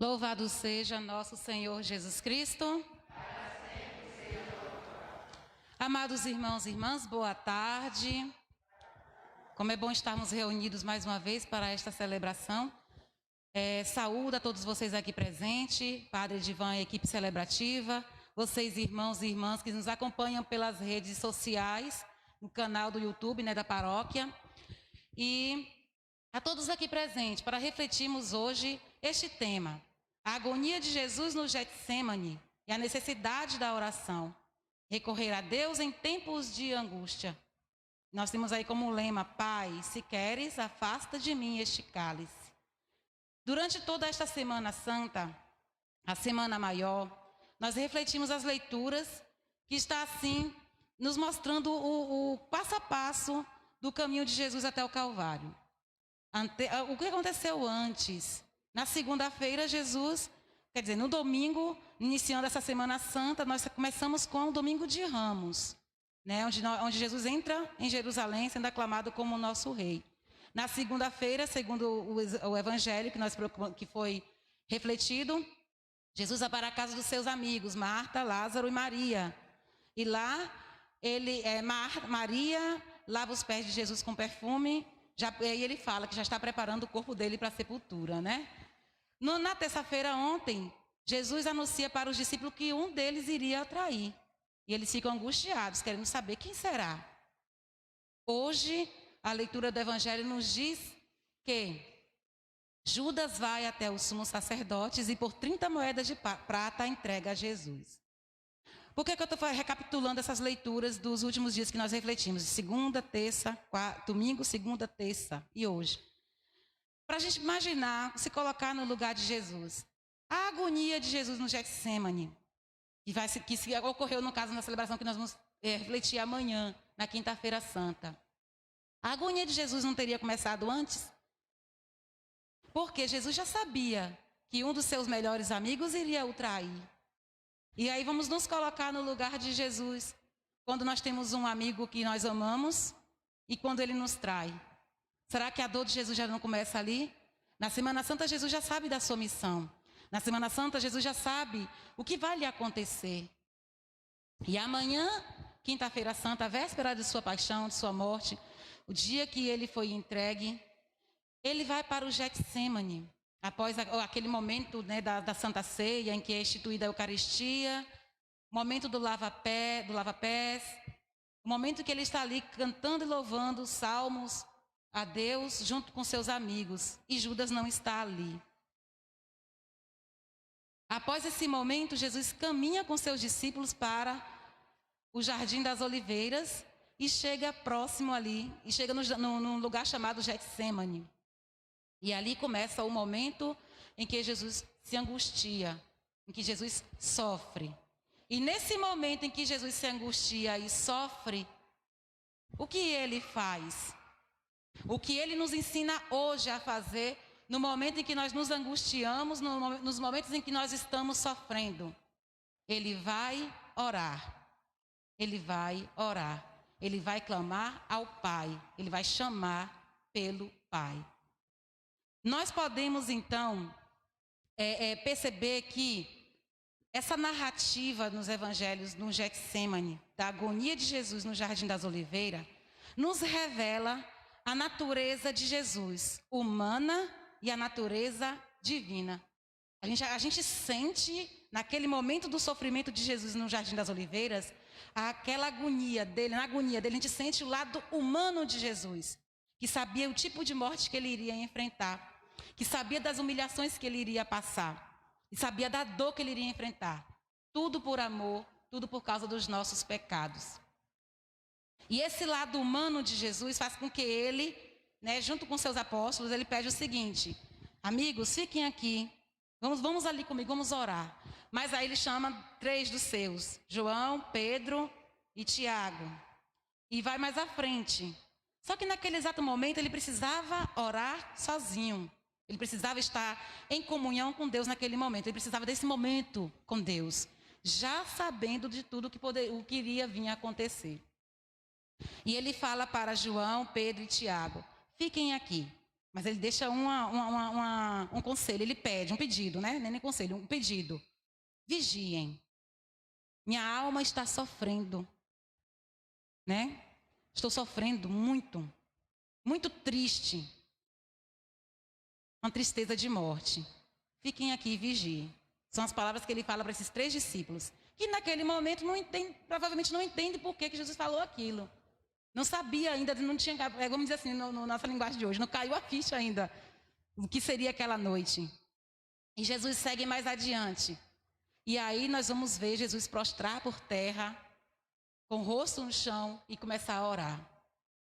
Louvado seja nosso Senhor Jesus Cristo. Amados irmãos e irmãs, boa tarde. Como é bom estarmos reunidos mais uma vez para esta celebração. Saúdo a todos vocês aqui presentes, Padre Edivan e equipe celebrativa, vocês irmãos e irmãs que nos acompanham pelas redes sociais, no canal do YouTube, da paróquia. E a todos aqui presentes, para refletirmos hoje este tema, a agonia de Jesus no Getsemane e a necessidade da oração, recorrer a Deus em tempos de angústia. Nós temos aí como lema, Pai, se queres, afasta de mim este cálice. Durante toda esta Semana Santa, a Semana Maior, nós refletimos as leituras que está assim, nos mostrando o passo a passo do caminho de Jesus até o Calvário. O que aconteceu antes? Na segunda-feira, no domingo, iniciando essa Semana Santa, nós começamos com o Domingo de Ramos, onde Jesus entra em Jerusalém, sendo aclamado como o nosso rei. Na segunda-feira, segundo o Evangelho que foi refletido, Jesus vai para a casa dos seus amigos, Marta, Lázaro e Maria. E lá, Maria lava os pés de Jesus com perfume, e ele fala que já está preparando o corpo dele para a sepultura, Na terça-feira ontem, Jesus anuncia para os discípulos que um deles iria trair. E eles ficam angustiados, querendo saber quem será. Hoje, a leitura do Evangelho nos diz que Judas vai até os sumos sacerdotes e por 30 moedas de prata entrega a Jesus. Por que eu estou recapitulando essas leituras dos últimos dias que nós refletimos? De segunda, terça, domingo, segunda, terça e hoje. Para a gente imaginar, se colocar no lugar de Jesus. A agonia de Jesus no Getsemane, que ocorreu no caso na celebração que nós vamos refletir amanhã, na quinta-feira santa. A agonia de Jesus não teria começado antes? Porque Jesus já sabia que um dos seus melhores amigos iria o trair. E aí vamos nos colocar no lugar de Jesus, quando nós temos um amigo que nós amamos e quando ele nos trai. Será que a dor de Jesus já não começa ali? Na Semana Santa, Jesus já sabe da sua missão. Na Semana Santa, Jesus já sabe o que vai lhe acontecer. E amanhã, quinta-feira santa, a véspera de sua paixão, de sua morte, o dia que ele foi entregue, ele vai para o Getsemane, após aquele momento da Santa Ceia, em que é instituída a Eucaristia, o momento do lava-pés, o momento que ele está ali cantando e louvando salmos a Deus junto com seus amigos, e Judas não está ali. Após esse momento, Jesus caminha com seus discípulos para o Jardim das Oliveiras e chega próximo ali, e chega num lugar chamado Getsemane. E ali começa o momento em que Jesus se angustia, em que Jesus sofre. E nesse momento em que Jesus se angustia e sofre, o que ele faz? O que ele nos ensina hoje a fazer no momento em que nós nos angustiamos, nos momentos em que nós estamos sofrendo? Ele vai orar. Ele vai orar. Ele vai clamar ao Pai. Ele vai chamar pelo Pai. Nós podemos, então, perceber que essa narrativa nos evangelhos, no Getsemane, da agonia de Jesus no Jardim das Oliveiras, nos revela a natureza de Jesus, humana e a natureza divina. A gente sente, naquele momento do sofrimento de Jesus no Jardim das Oliveiras, aquela agonia dele, na agonia dele, a gente sente o lado humano de Jesus, que sabia o tipo de morte que ele iria enfrentar, que sabia das humilhações que ele iria passar, e sabia da dor que ele iria enfrentar. Tudo por amor, tudo por causa dos nossos pecados. E esse lado humano de Jesus faz com que ele, junto com seus apóstolos, ele pede o seguinte: amigos, fiquem aqui, vamos ali comigo, vamos orar. Mas aí ele chama 3 dos seus, João, Pedro e Tiago, e vai mais à frente. Só que naquele exato momento ele precisava orar sozinho. Ele precisava estar em comunhão com Deus naquele momento. Ele precisava desse momento com Deus, já sabendo de tudo o que iria vir a acontecer. E ele fala para João, Pedro e Tiago: fiquem aqui. Mas ele deixa um conselho, ele pede, um pedido, né? Nem conselho, um pedido. Vigiem. Minha alma está sofrendo, né? Estou sofrendo muito, muito triste. Uma tristeza de morte. Fiquem aqui e vigiem. São as palavras que ele fala para esses 3 discípulos, que naquele momento provavelmente não entendem por que Jesus falou aquilo. Não sabia ainda, não tinha, vamos dizer assim, na nossa linguagem de hoje, não caiu a ficha ainda o que seria aquela noite. E Jesus segue mais adiante. E aí nós vamos ver Jesus prostrar por terra, com o rosto no chão, e começar a orar.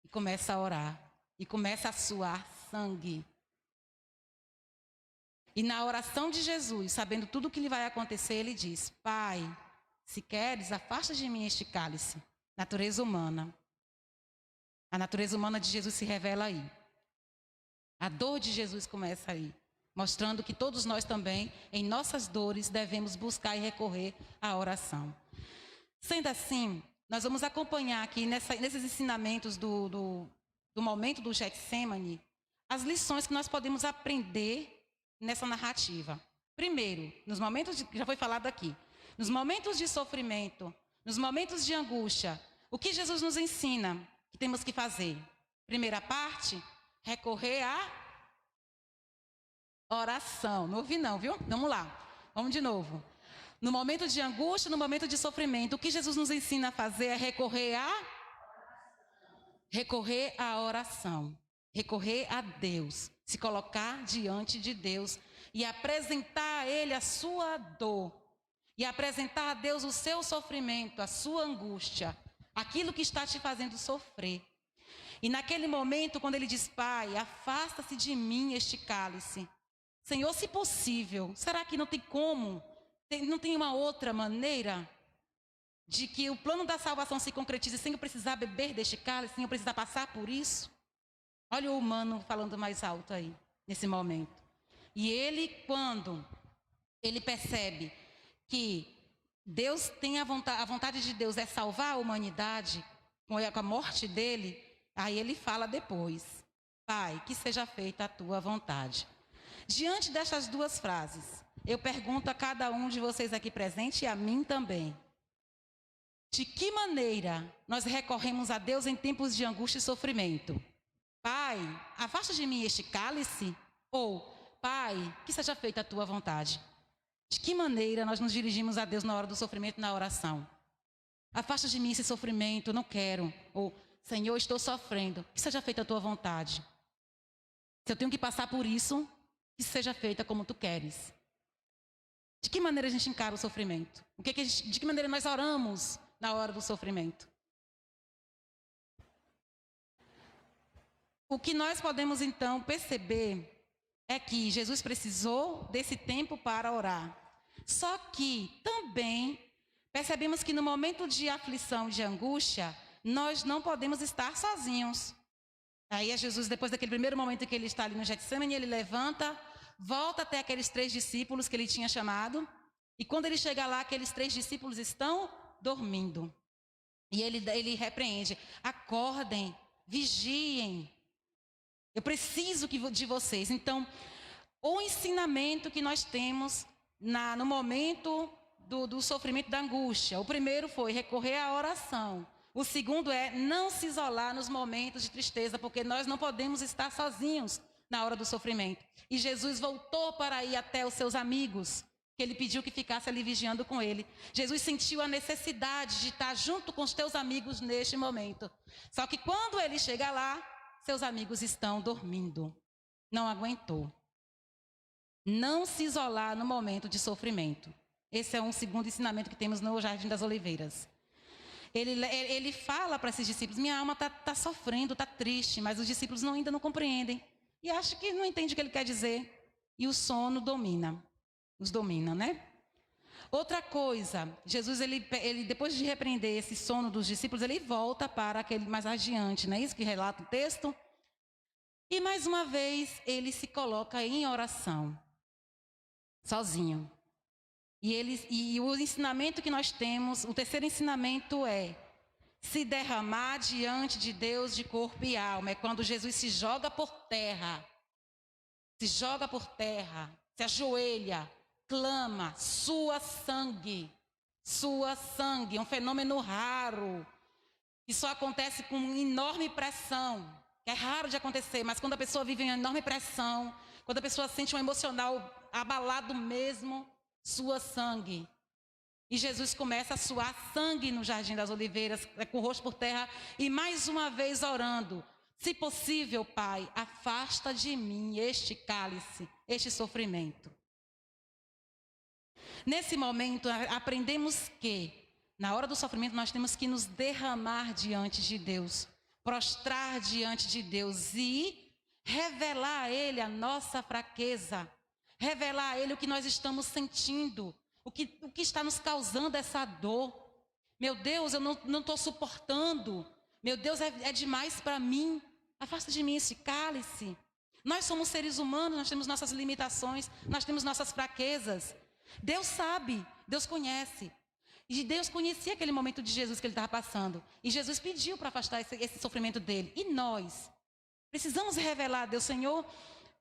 E começa a orar. E começa a suar sangue. E na oração de Jesus, sabendo tudo o que lhe vai acontecer, ele diz: Pai, se queres, afasta de mim este cálice. Natureza humana. A natureza humana de Jesus se revela aí. A dor de Jesus começa aí, mostrando que todos nós também, em nossas dores, devemos buscar e recorrer à oração. Sendo assim, nós vamos acompanhar aqui nesses ensinamentos do momento do Getsemane, as lições que nós podemos aprender nessa narrativa. Primeiro, nos momentos já foi falado aqui, nos momentos de sofrimento, nos momentos de angústia, o que Jesus nos ensina que temos que fazer? Primeira parte, recorrer à oração. Não ouvi não, viu? Vamos lá. Vamos de novo. No momento de angústia, no momento de sofrimento, o que Jesus nos ensina a fazer é recorrer à oração. Recorrer a Deus. Se colocar diante de Deus e apresentar a Ele a sua dor. E apresentar a Deus o seu sofrimento, a sua angústia. Aquilo que está te fazendo sofrer. E naquele momento, quando ele diz: Pai, afasta-se de mim este cálice. Senhor, se possível, será que não tem como? Não tem uma outra maneira de que o plano da salvação se concretize sem eu precisar beber deste cálice, sem eu precisar passar por isso? Olha o humano falando mais alto aí, nesse momento. E ele, quando ele percebe que Deus tem a vontade de Deus é salvar a humanidade com a morte dele, aí ele fala depois: Pai, que seja feita a tua vontade. Diante destas 2 frases, eu pergunto a cada um de vocês aqui presente e a mim também: de que maneira nós recorremos a Deus em tempos de angústia e sofrimento? Pai, afasta de mim este cálice? Ou, Pai, que seja feita a tua vontade? De que maneira nós nos dirigimos a Deus na hora do sofrimento, na oração? Afasta de mim esse sofrimento, não quero. Ou, Senhor, estou sofrendo, que seja feita a tua vontade. Se eu tenho que passar por isso, que seja feita como tu queres. De que maneira a gente encara o sofrimento? De que maneira nós oramos na hora do sofrimento? O que nós podemos então perceber é que Jesus precisou desse tempo para orar. Só que também percebemos que no momento de aflição, de angústia, nós não podemos estar sozinhos. Aí é Jesus, depois daquele primeiro momento que ele está ali no Getsemane, ele levanta, volta até aqueles 3 discípulos que ele tinha chamado. E quando ele chega lá, aqueles 3 discípulos estão dormindo. E ele repreende: acordem, vigiem. Eu preciso de vocês. Então, o ensinamento que nós temos no momento do sofrimento, da angústia. O primeiro foi recorrer à oração. O segundo é não se isolar nos momentos de tristeza, porque nós não podemos estar sozinhos na hora do sofrimento. E Jesus voltou para ir até os seus amigos, que ele pediu que ficasse ali vigiando com ele. Jesus sentiu a necessidade de estar junto com os teus amigos neste momento. Só que quando ele chega lá, seus amigos estão dormindo. Não aguentou. Não se isolar no momento de sofrimento. Esse é um segundo ensinamento que temos no Jardim das Oliveiras. Ele fala para esses discípulos: minha alma está sofrendo, está triste, mas os discípulos ainda não compreendem. E acham que não entende o que ele quer dizer. E o sono os domina, né? Outra coisa, Jesus, ele depois de repreender esse sono dos discípulos, ele volta para aquele mais adiante, não é isso que relata o texto? E mais uma vez, ele se coloca em oração, sozinho. E o ensinamento que nós temos, o terceiro ensinamento é se derramar diante de Deus de corpo e alma. É quando Jesus se joga por terra se joga por terra, se ajoelha, clama, sua sangue. Sua sangue, um fenômeno raro. Isso acontece com enorme pressão. É raro de acontecer, mas quando a pessoa vive em enorme pressão, quando a pessoa sente um emocional abalado mesmo, sua sangue. E Jesus começa a suar sangue no Jardim das Oliveiras, com o rosto por terra, e mais uma vez orando: se possível, Pai, afasta de mim este cálice, este sofrimento. Nesse momento, aprendemos que, na hora do sofrimento, nós temos que nos derramar diante de Deus, prostrar diante de Deus e revelar a Ele a nossa fraqueza, revelar a Ele o que nós estamos sentindo, o que está nos causando essa dor. Meu Deus, eu não estou suportando. Meu Deus, é demais para mim. Afasta de mim esse cálice. Nós somos seres humanos, nós temos nossas limitações, nós temos nossas fraquezas. Deus sabe, Deus conhece. E Deus conhecia aquele momento de Jesus que ele estava passando. E Jesus pediu para afastar esse sofrimento dele. E nós precisamos revelar a Deus: Senhor,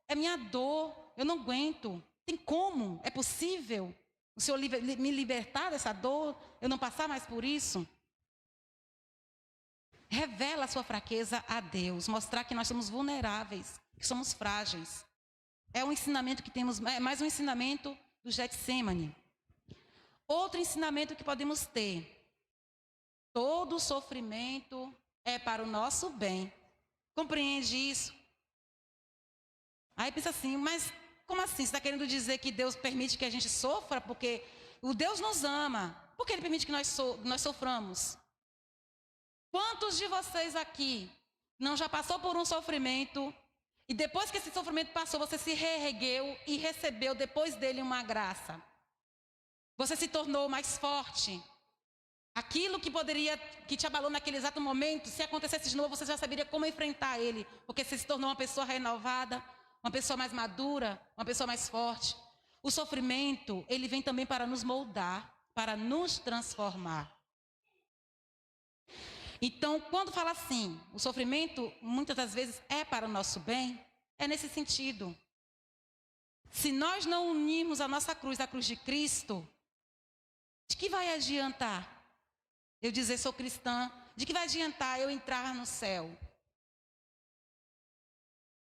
é minha dor, eu não aguento. Tem como? É possível o Senhor me libertar dessa dor? Eu não passar mais por isso? Revela a sua fraqueza a Deus. Mostrar que nós somos vulneráveis, que somos frágeis. É um ensinamento que temos, é mais um ensinamento do Getsemane. Outro ensinamento que podemos ter: todo sofrimento é para o nosso bem. Compreende isso? Aí pensa assim: mas como assim? Você está querendo dizer que Deus permite que a gente sofra porque o Deus nos ama? Por que Ele permite que nós soframos? Quantos de vocês aqui não já passou por um sofrimento e depois que esse sofrimento passou, você se reergueu e recebeu depois dele uma graça? Você se tornou mais forte. Aquilo que te abalou naquele exato momento, se acontecesse de novo, você já saberia como enfrentar ele, porque você se tornou uma pessoa renovada, uma pessoa mais madura, uma pessoa mais forte. O sofrimento, ele vem também para nos moldar, para nos transformar. Então, quando fala assim, o sofrimento muitas das vezes é para o nosso bem, é nesse sentido. Se nós não unirmos a nossa cruz à cruz de Cristo, de que vai adiantar eu dizer sou cristã? De que vai adiantar eu entrar no céu?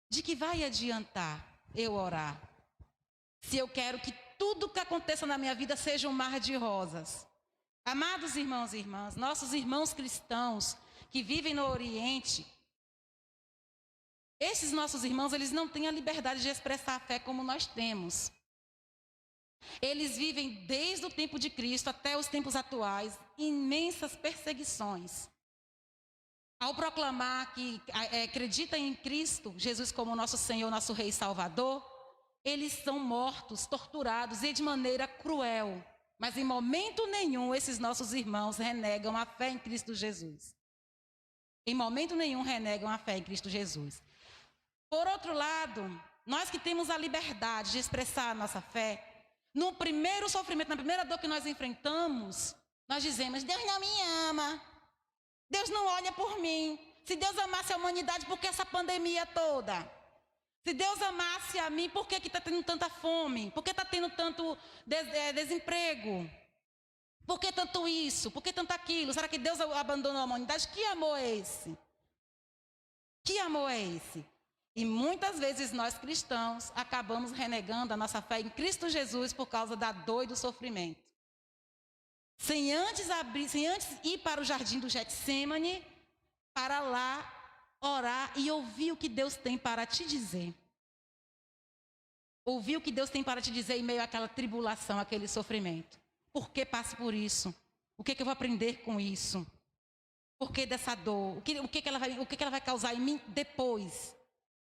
De que vai adiantar eu orar? Se eu quero que tudo que aconteça na minha vida seja um mar de rosas. Amados irmãos e irmãs, nossos irmãos cristãos que vivem no Oriente, esses nossos irmãos, eles não têm a liberdade de expressar a fé como nós temos. Eles vivem desde o tempo de Cristo até os tempos atuais imensas perseguições. Ao proclamar que acreditam em Cristo, Jesus como nosso Senhor, nosso Rei e Salvador, eles são mortos, torturados e de maneira cruel. Mas em momento nenhum esses nossos irmãos renegam a fé em Cristo Jesus. Em momento nenhum renegam a fé em Cristo Jesus. Por outro lado, nós que temos a liberdade de expressar a nossa fé, no primeiro sofrimento, na primeira dor que nós enfrentamos, nós dizemos: Deus não me ama, Deus não olha por mim. Se Deus amasse a humanidade, por que essa pandemia toda? Se Deus amasse a mim, por que está tendo tanta fome? Por que está tendo tanto desemprego? Por que tanto isso? Por que tanto aquilo? Será que Deus abandonou a humanidade? Que amor é esse? Que amor é esse? E muitas vezes nós cristãos acabamos renegando a nossa fé em Cristo Jesus por causa da dor e do sofrimento. Sem antes ir para o jardim do Getsemane, para lá orar e ouvir o que Deus tem para te dizer. Ouvir o que Deus tem para te dizer em meio àquela tribulação, aquele sofrimento. Por que passo por isso? O que eu vou aprender com isso? Por que dessa dor? O que ela vai causar em mim depois?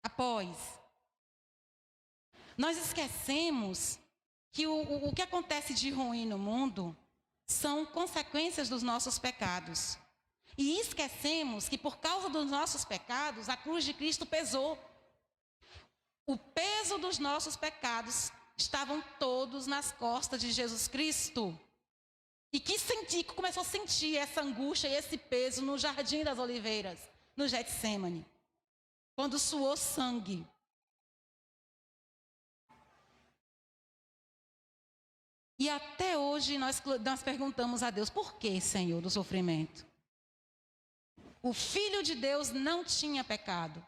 Após? Nós esquecemos que o que acontece de ruim no mundo são consequências dos nossos pecados. E esquecemos que por causa dos nossos pecados, a cruz de Cristo pesou. O peso dos nossos pecados estavam todos nas costas de Jesus Cristo. E que começou a sentir essa angústia e esse peso no Jardim das Oliveiras, no Getsemane, quando suou sangue. E até hoje nós perguntamos a Deus, por que, Senhor, do sofrimento? O Filho de Deus não tinha pecado.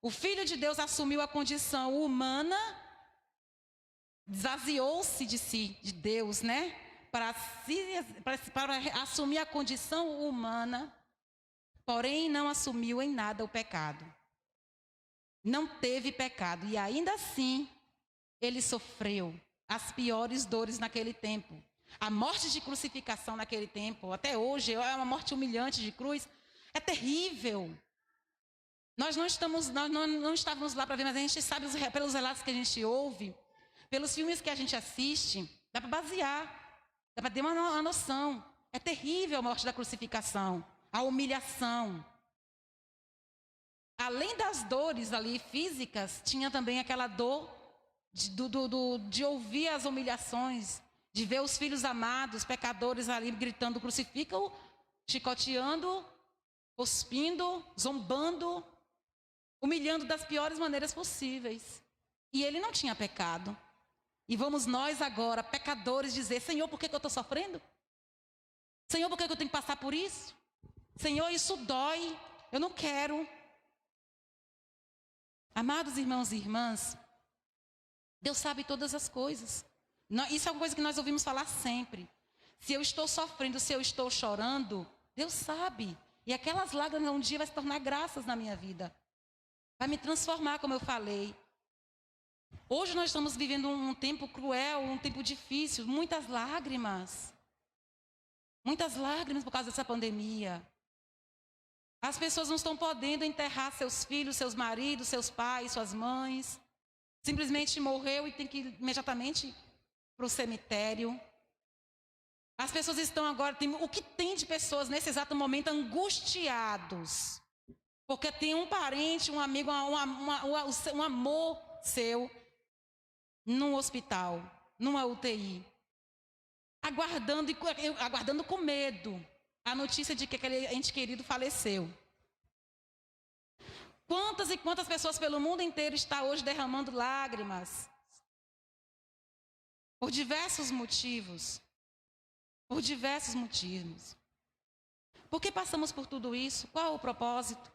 O Filho de Deus assumiu a condição humana, esvaziou-se de si, de Deus, né? Para assumir a condição humana, porém não assumiu em nada o pecado. Não teve pecado e ainda assim ele sofreu as piores dores naquele tempo. A morte de crucificação naquele tempo, até hoje, é uma morte humilhante de cruz, é terrível. Nós não estávamos lá para ver, mas a gente sabe pelos relatos que a gente ouve, pelos filmes que a gente assiste, dá para basear, dá para ter uma noção. É terrível a morte da crucificação, a humilhação. Além das dores ali físicas, tinha também aquela dor de ouvir as humilhações, de ver os filhos amados, pecadores ali gritando, crucificam, chicoteando, cuspindo, zombando, humilhando das piores maneiras possíveis. E ele não tinha pecado. E vamos nós agora, pecadores, dizer, Senhor, por que eu estou sofrendo? Senhor, por que eu tenho que passar por isso? Senhor, isso dói, eu não quero. Amados irmãos e irmãs, Deus sabe todas as coisas. Isso é uma coisa que nós ouvimos falar sempre. Se eu estou sofrendo, se eu estou chorando, Deus sabe. E aquelas lágrimas um dia vai se tornar graças na minha vida. Vai me transformar, como eu falei. Hoje nós estamos vivendo um tempo cruel, um tempo difícil, muitas lágrimas. Muitas lágrimas por causa dessa pandemia. As pessoas não estão podendo enterrar seus filhos, seus maridos, seus pais, suas mães. Simplesmente morreu e tem que ir imediatamente para o cemitério. As pessoas estão agora, o que tem de pessoas nesse exato momento angustiados? Porque tem um parente, um amigo, um amor seu num hospital, numa UTI. Aguardando com medo a notícia de que aquele ente querido faleceu. Quantas e quantas pessoas pelo mundo inteiro estão hoje derramando lágrimas? Por diversos motivos. Por diversos motivos. Por que passamos por tudo isso? Qual é o propósito?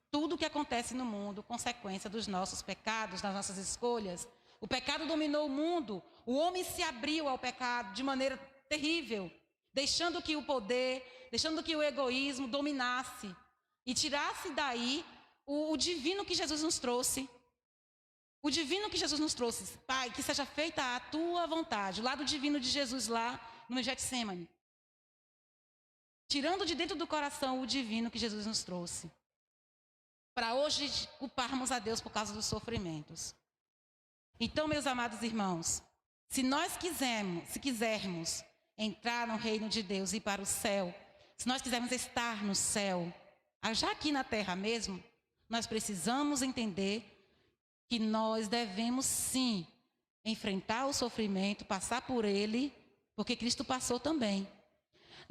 Tudo o que acontece no mundo, consequência dos nossos pecados, das nossas escolhas. O pecado dominou o mundo. O homem se abriu ao pecado de maneira terrível, deixando que o poder, deixando que o egoísmo dominasse e tirasse daí o divino que Jesus nos trouxe. O divino que Jesus nos trouxe. Pai, que seja feita a tua vontade. O lado divino de Jesus lá no Getsemane. Tirando de dentro do coração o divino que Jesus nos trouxe. Para hoje culparmos a Deus por causa dos sofrimentos. Então, meus amados irmãos, se quisermos entrar no reino de Deus e ir para o céu, se nós quisermos estar no céu, já aqui na terra mesmo, nós precisamos entender que nós devemos sim enfrentar o sofrimento, passar por ele, porque Cristo passou também.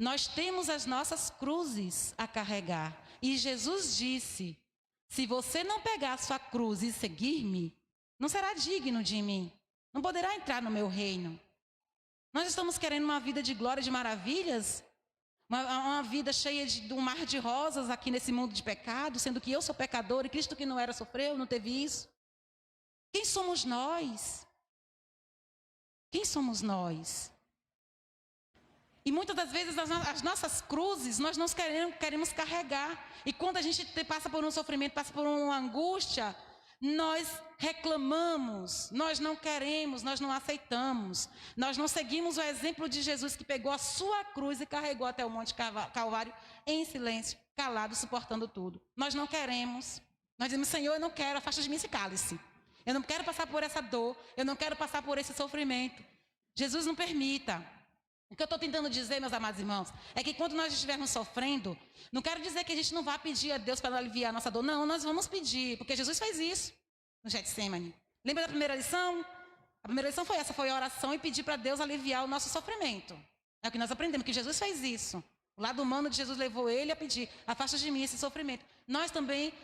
Nós temos as nossas cruzes a carregar. E Jesus disse, se você não pegar a sua cruz e seguir-me, não será digno de mim, não poderá entrar no meu reino. Nós estamos querendo uma vida de glória e de maravilhas, uma vida cheia de um mar de rosas aqui nesse mundo de pecado, sendo que eu sou pecador e Cristo que não era sofreu, não teve isso. Quem somos nós? Quem somos nós? E muitas das vezes as nossas cruzes nós não queremos carregar. E quando a gente passa por um sofrimento, passa por uma angústia, nós reclamamos, nós não queremos, nós não aceitamos. Nós não seguimos o exemplo de Jesus que pegou a sua cruz e carregou até o Monte Calvário em silêncio, calado, suportando tudo. Nós não queremos. Nós dizemos, Senhor, eu não quero, afasta de mim esse cálice. Eu não quero passar por essa dor, eu não quero passar por esse sofrimento. Jesus não permita. O que eu estou tentando dizer, meus amados irmãos, é que quando nós estivermos sofrendo, não quero dizer que a gente não vá pedir a Deus para aliviar a nossa dor. Não, nós vamos pedir, porque Jesus fez isso no Getsemane. Lembra da primeira lição? A primeira lição foi essa, foi a oração e pedir para Deus aliviar o nosso sofrimento. É o que nós aprendemos, que Jesus fez isso. O lado humano de Jesus levou ele a pedir, afasta de mim esse sofrimento. Nós também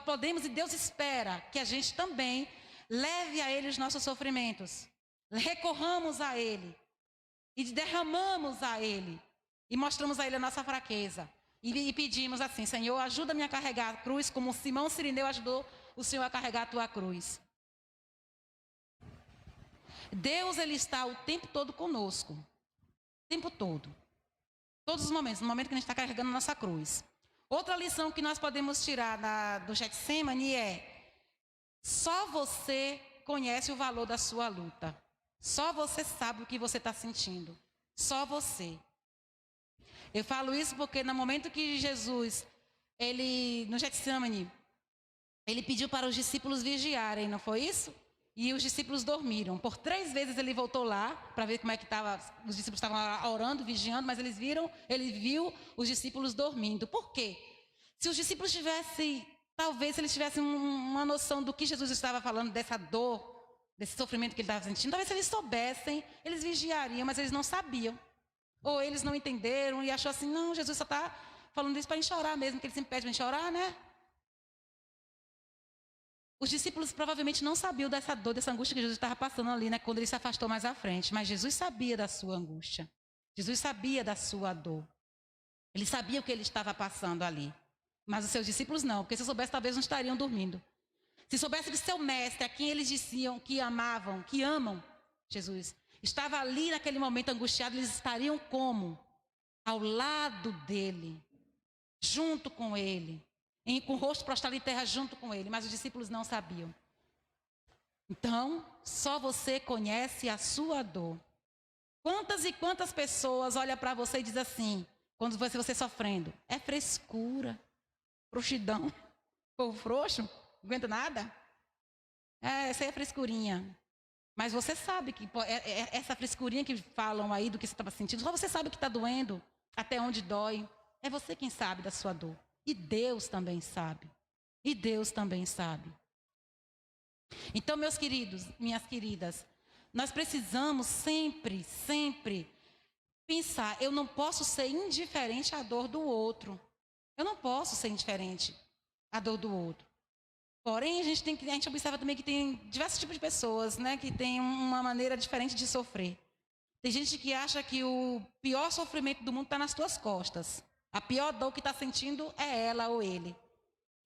podemos, e Deus espera que a gente também leve a ele os nossos sofrimentos. recorramos a Ele e derramamos a Ele e mostramos a Ele a nossa fraqueza e pedimos assim: Senhor, ajuda-me a carregar a cruz, como Simão Cirineu ajudou o Senhor a carregar a tua cruz. Deus, Ele está o tempo todo conosco, o tempo todo, todos os momentos, no momento que a gente está carregando a nossa cruz. Outra lição que nós podemos tirar do Getsemane é: só você conhece o valor da sua luta. Só você sabe o que você está sentindo. Só você. Eu falo isso porque no momento que Jesus, no Getsemane, ele pediu para os discípulos vigiarem, não foi isso? E os discípulos dormiram. Por 3 vezes ele voltou lá para ver como é que estava. Os discípulos estavam lá orando, vigiando, mas ele viu os discípulos dormindo. Por quê? Se os discípulos tivessem, talvez se eles tivessem uma noção do que Jesus estava falando, dessa dor, desse sofrimento que ele estava sentindo, talvez se eles soubessem, eles vigiariam, mas eles não sabiam. Ou eles não entenderam e achou assim: não, Jesus só está falando isso para a gente orar mesmo, que ele sempre pede para a gente orar, né? Os discípulos provavelmente não sabiam dessa dor, dessa angústia que Jesus estava passando ali, né, quando ele se afastou mais à frente. Mas Jesus sabia da sua angústia. Jesus sabia da sua dor. Ele sabia o que ele estava passando ali. Mas os seus discípulos não, porque se soubessem, talvez não estariam dormindo. Se soubesse que seu mestre, a quem eles diziam que amavam, que amam Jesus, estava ali naquele momento angustiado, eles estariam como? Ao lado dele, junto com ele, com o rosto prostrado em terra junto com ele, mas os discípulos não sabiam. Então, só você conhece a sua dor. Quantas e quantas pessoas olham para você e dizem assim, quando você sofrendo: é frescura, frouxidão, povo frouxo, não aguenta nada. Essa aí é frescurinha. Mas você sabe que essa frescurinha que falam aí do que você estava sentindo, só você sabe que está doendo, até onde dói. É você quem sabe da sua dor. E Deus também sabe. E Deus também sabe. Então, meus queridos, minhas queridas, nós precisamos sempre, sempre pensar: eu não posso ser indiferente à dor do outro. Eu não posso ser indiferente à dor do outro. Porém, a gente observa também que tem diversos tipos de pessoas, né, que têm uma maneira diferente de sofrer. Tem gente que acha que o pior sofrimento do mundo está nas tuas costas. A pior dor que está sentindo é ela ou ele.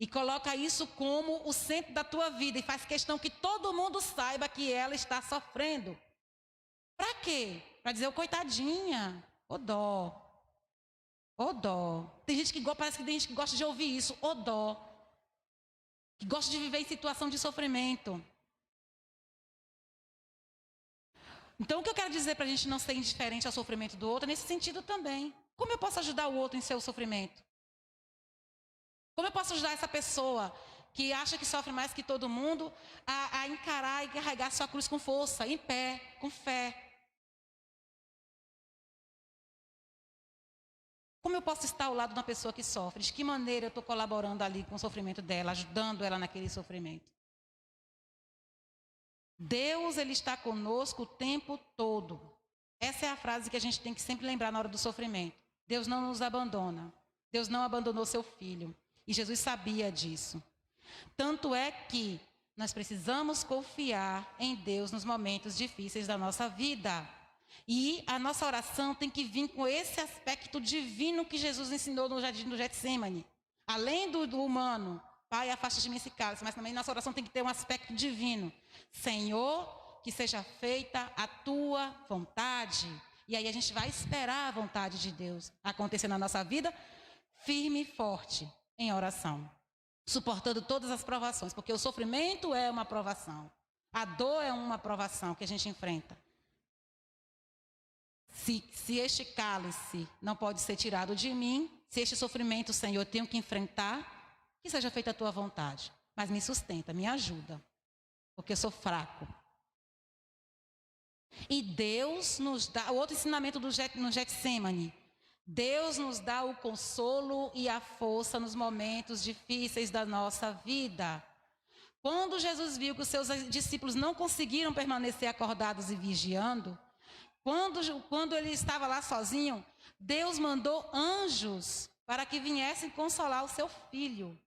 E coloca isso como o centro da tua vida e faz questão que todo mundo saiba que ela está sofrendo. Para quê? Para dizer: ô coitadinha, ô dó. Ô dó. Parece que tem gente que gosta de ouvir isso, ô dó. Que gosta de viver em situação de sofrimento. Então, o que eu quero dizer para a gente não ser indiferente ao sofrimento do outro é nesse sentido também. Como eu posso ajudar o outro em seu sofrimento? Como eu posso ajudar essa pessoa que acha que sofre mais que todo mundo a encarar e carregar sua cruz com força, em pé, com fé? Como eu posso estar ao lado de uma pessoa que sofre? De que maneira eu estou colaborando ali com o sofrimento dela, ajudando ela naquele sofrimento? Deus, Ele está conosco o tempo todo. Essa é a frase que a gente tem que sempre lembrar na hora do sofrimento. Deus não nos abandona. Deus não abandonou seu filho. E Jesus sabia disso. Tanto é que nós precisamos confiar em Deus nos momentos difíceis da nossa vida. E a nossa oração tem que vir com esse aspecto divino que Jesus ensinou no jardim do Getsemane. Além do humano: Pai, afasta de mim esse cálice. Mas também nossa oração tem que ter um aspecto divino. Senhor, que seja feita a tua vontade. E aí a gente vai esperar a vontade de Deus acontecer na nossa vida, firme e forte em oração, suportando todas as provações, porque o sofrimento é uma provação, a dor é uma provação que a gente enfrenta. Se este cálice não pode ser tirado de mim, se este sofrimento, Senhor, eu tenho que enfrentar, que seja feita a tua vontade, mas me sustenta, me ajuda, porque eu sou fraco. E Deus nos dá, o outro ensinamento no Getsemane, Deus nos dá o consolo e a força nos momentos difíceis da nossa vida. Quando Jesus viu que os seus discípulos não conseguiram permanecer acordados e vigiando, quando ele estava lá sozinho, Deus mandou anjos para que viessem consolar o seu filho.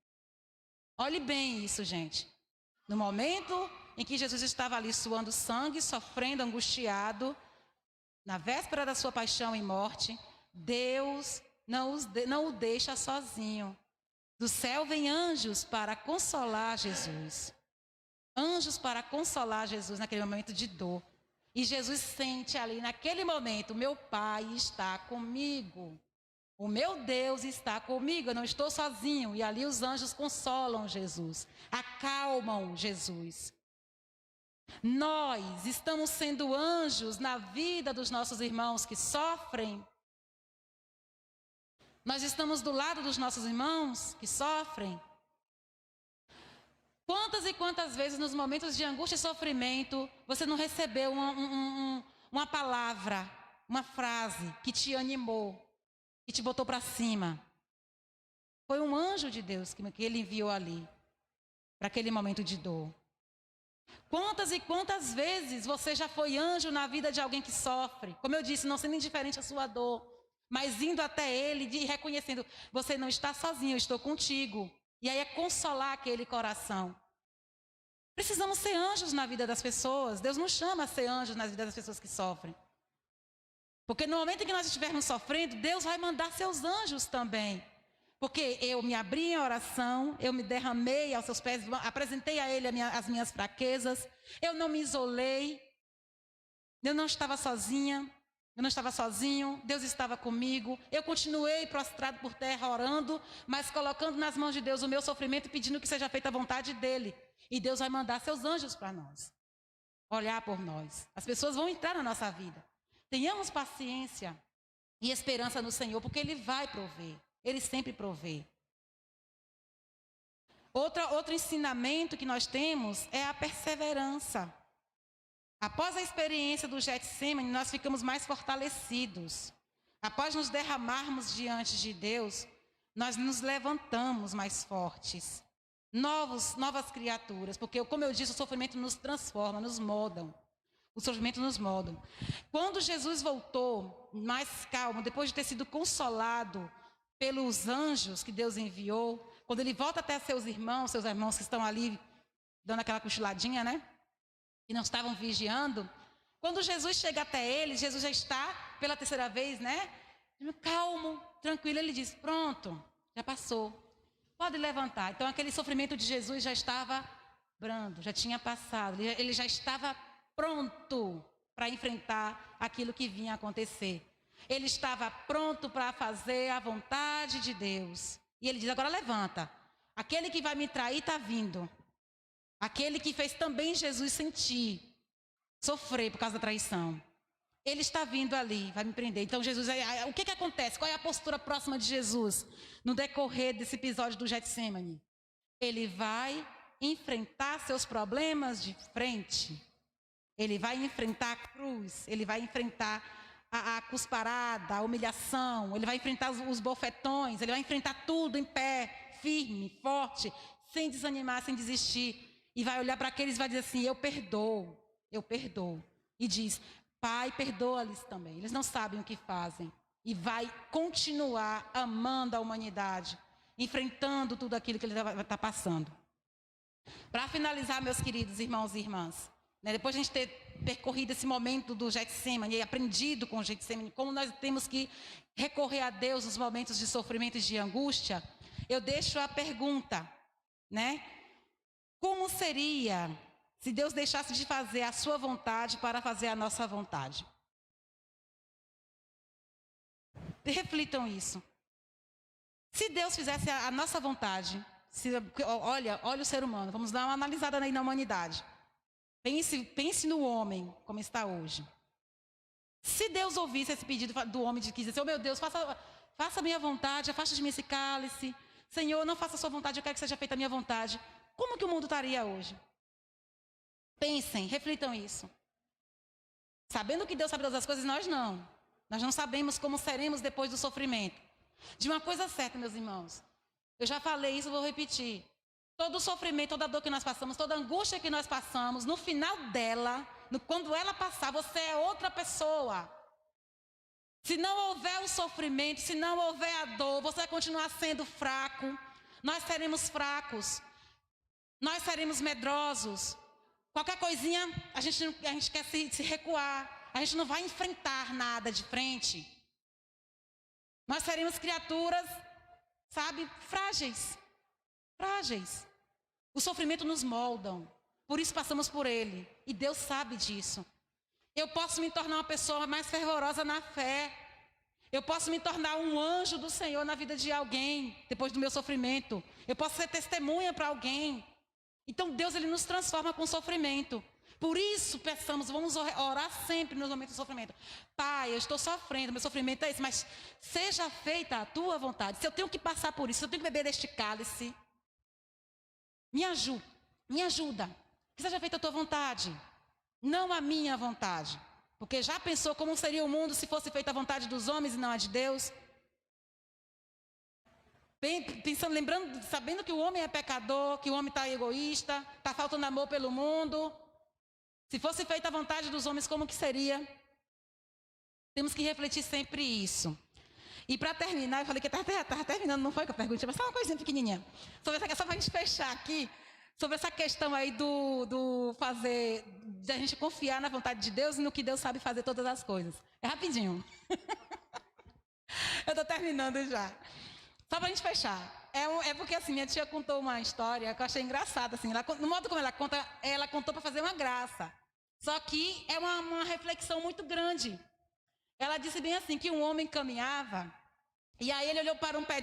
Olhe bem isso, gente. No momento em que Jesus estava ali suando sangue, sofrendo, angustiado, na véspera da sua paixão e morte, Deus não o deixa sozinho. Do céu vem anjos para consolar Jesus. Anjos para consolar Jesus naquele momento de dor. E Jesus sente ali, naquele momento, meu Pai está comigo. O meu Deus está comigo, eu não estou sozinho. E ali os anjos consolam Jesus, acalmam Jesus. Nós estamos sendo anjos na vida dos nossos irmãos que sofrem. Nós estamos do lado dos nossos irmãos que sofrem. Quantas e quantas vezes nos momentos de angústia e sofrimento você não recebeu uma palavra, uma frase que te animou, que te botou para cima? Foi um anjo de Deus que ele enviou ali, para aquele momento de dor. Quantas e quantas vezes você já foi anjo na vida de alguém que sofre? Como eu disse, não sendo indiferente à sua dor, mas indo até ele e reconhecendo, você não está sozinho, eu estou contigo. E aí é consolar aquele coração. Precisamos ser anjos na vida das pessoas. Deus nos chama a ser anjos na vida das pessoas que sofrem. Porque no momento em que nós estivermos sofrendo, Deus vai mandar seus anjos também. Porque eu me abri em oração, eu me derramei aos seus pés, apresentei a Ele as minhas fraquezas, eu não me isolei, eu não estava sozinha, eu não estava sozinho, Deus estava comigo, eu continuei prostrado por terra orando, mas colocando nas mãos de Deus o meu sofrimento e pedindo que seja feita a vontade dEle. E Deus vai mandar seus anjos para nós, olhar por nós. As pessoas vão entrar na nossa vida. Tenhamos paciência e esperança no Senhor, porque Ele vai prover. Ele sempre provê. Outro ensinamento que nós temos é a perseverança. Após a experiência do Getsemane, nós ficamos mais fortalecidos. Após nos derramarmos diante de Deus, nós nos levantamos mais fortes. Novas criaturas, porque, como eu disse, o sofrimento nos transforma, nos moldam. O sofrimento nos molda. Quando Jesus voltou, mais calmo, depois de ter sido consolado pelos anjos que Deus enviou, quando ele volta até seus irmãos que estão ali dando aquela cochiladinha, né? Que não estavam vigiando. Quando Jesus chega até eles, Jesus já está pela terceira vez, né? Calmo, tranquilo, ele diz, pronto, já passou. Pode levantar. Então aquele sofrimento de Jesus já estava brando, já tinha passado. Ele já estava pronto para enfrentar aquilo que vinha acontecer. Ele estava pronto para fazer a vontade de Deus. E ele diz, agora levanta. Aquele que vai me trair está vindo. Aquele que fez também Jesus sentir, sofrer por causa da traição. Ele está vindo ali, vai me prender. Então Jesus, o que acontece? Qual é a postura próxima de Jesus no decorrer desse episódio do Getsemane? Ele vai enfrentar seus problemas de frente. Ele vai enfrentar a cruz, ele vai enfrentar a cusparada, a humilhação, ele vai enfrentar os bofetões, ele vai enfrentar tudo em pé, firme, forte, sem desanimar, sem desistir. E vai olhar para aqueles e vai dizer assim, eu perdoo. E diz, Pai, perdoa-lhes também, eles não sabem o que fazem. E vai continuar amando a humanidade, enfrentando tudo aquilo que ele vai estar passando. Para finalizar, meus queridos irmãos e irmãs, depois de a gente ter percorrido esse momento do Getsemane e aprendido com o Getsemane, como nós temos que recorrer a Deus nos momentos de sofrimento e de angústia, eu deixo a pergunta, né? Como seria se Deus deixasse de fazer a sua vontade para fazer a nossa vontade? Reflitam isso. Se Deus fizesse a nossa vontade, olha o ser humano, vamos dar uma analisada aí na humanidade. Pense no homem, como está hoje. Se Deus ouvisse esse pedido do homem de que dizer, oh meu Deus, faça a minha vontade, afaste de mim esse cálice. Senhor, não faça a sua vontade, eu quero que seja feita a minha vontade. Como que o mundo estaria hoje? Pensem, reflitam isso. Sabendo que Deus sabe todas as coisas, nós não. Nós não sabemos como seremos depois do sofrimento. De uma coisa certa, meus irmãos. Eu já falei isso, vou repetir. Todo o sofrimento, toda a dor que nós passamos, toda a angústia que nós passamos, no final dela, quando ela passar, você é outra pessoa. Se não houver o sofrimento, se não houver a dor, você vai continuar sendo fraco. Nós seremos fracos. Nós seremos medrosos. Qualquer coisinha, a gente quer se recuar. A gente não vai enfrentar nada de frente. Nós seremos criaturas, sabe, frágeis. Frágeis. O sofrimento nos molda. Por isso passamos por ele. E Deus sabe disso. Eu posso me tornar uma pessoa mais fervorosa na fé. Eu posso me tornar um anjo do Senhor na vida de alguém, depois do meu sofrimento. Eu posso ser testemunha para alguém. Então Deus, ele nos transforma com sofrimento. Por isso peçamos, vamos orar sempre nos momentos de sofrimento. Pai, eu estou sofrendo, meu sofrimento é esse, mas seja feita a tua vontade. Se eu tenho que passar por isso, se eu tenho que beber deste cálice, me ajuda. Que seja feita a tua vontade, não a minha vontade. Porque já pensou como seria o mundo se fosse feita a vontade dos homens e não a de Deus? Pensando, lembrando, sabendo que o homem é pecador, que o homem está egoísta, está faltando amor pelo mundo. Se fosse feita a vontade dos homens, como que seria? Temos que refletir sempre isso. E para terminar, eu falei que estava terminando, não foi que eu perguntei, mas só uma coisinha pequenininha. Só para a gente fechar aqui, sobre essa questão aí do fazer, de a gente confiar na vontade de Deus e no que Deus sabe fazer todas as coisas. É rapidinho. Eu estou terminando já. Só para a gente fechar. É porque assim, minha tia contou uma história que eu achei engraçada. Assim, no modo como ela contou para fazer uma graça. Só que é uma reflexão muito grande. Ela disse bem assim, que um homem caminhava, e aí ele olhou para um pé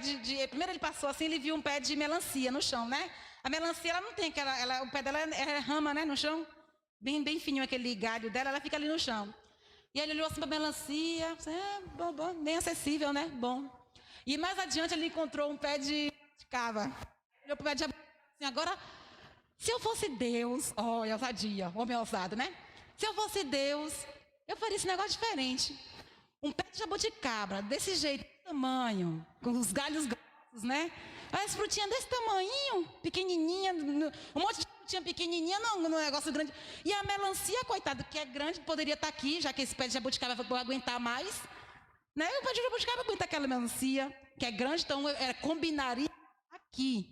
primeiro ele passou assim, ele viu um pé de melancia no chão, né? A melancia, ela não tem o pé dela é rama, né, no chão. Bem fininho aquele galho dela, ela fica ali no chão. E ele olhou assim para a melancia, bom, bem acessível, né? Bom. E mais adiante ele encontrou um pé de cava. Olhou para o pé de assim, agora, se eu fosse Deus, olha, ousadia, homem ousado, né? Se eu fosse Deus, eu faria esse negócio diferente. Um pé de jabuticaba, desse jeito, desse tamanho, com os galhos grossos, né? As frutinhas desse tamanhinho, pequenininha, um monte de frutinha pequenininha, não negócio grande. E a melancia, coitado, que é grande, poderia estar aqui, já que esse pé de jabuticaba vai aguentar mais. Né? O pé de jabuticaba aguenta aquela melancia, que é grande, então combinaria aqui.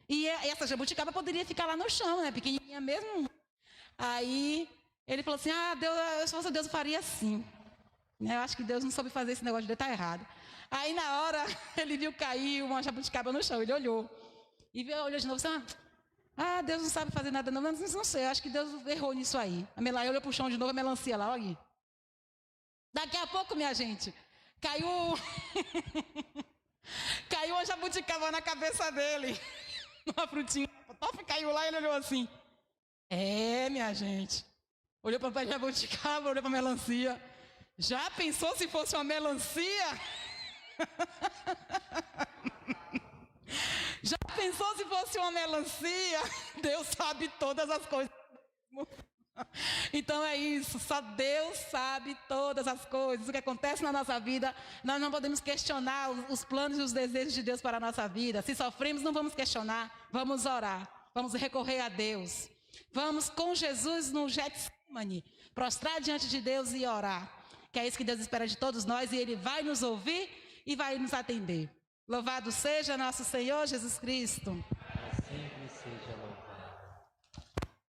E essa jabuticaba poderia ficar lá no chão, né? Pequenininha mesmo. Aí ele falou assim, Deus, se fosse Deus eu faria assim. Eu acho que Deus não soube fazer esse negócio de estar errado. Aí na hora ele viu cair uma jabuticaba no chão, ele olhou. E olhou de novo assim, Deus não sabe fazer nada não, mas não sei, eu acho que Deus errou nisso aí. A Melancia olhou para o chão de novo, a melancia lá, olha aí. Daqui a pouco, minha gente, caiu uma jabuticaba na cabeça dele. Uma frutinha, caiu lá e ele olhou assim. Minha gente. Olhou para a jabuticaba, olhou para a melancia. Já pensou se fosse uma melancia? Já pensou se fosse uma melancia? Deus sabe todas as coisas. Então é isso, só Deus sabe todas as coisas. O que acontece na nossa vida, nós não podemos questionar os planos e os desejos de Deus para a nossa vida. Se sofremos, não vamos questionar, vamos orar, vamos recorrer a Deus. Vamos com Jesus no Getsemane, prostrar diante de Deus e orar. Que é isso que Deus espera de todos nós e Ele vai nos ouvir e vai nos atender. Louvado seja nosso Senhor Jesus Cristo.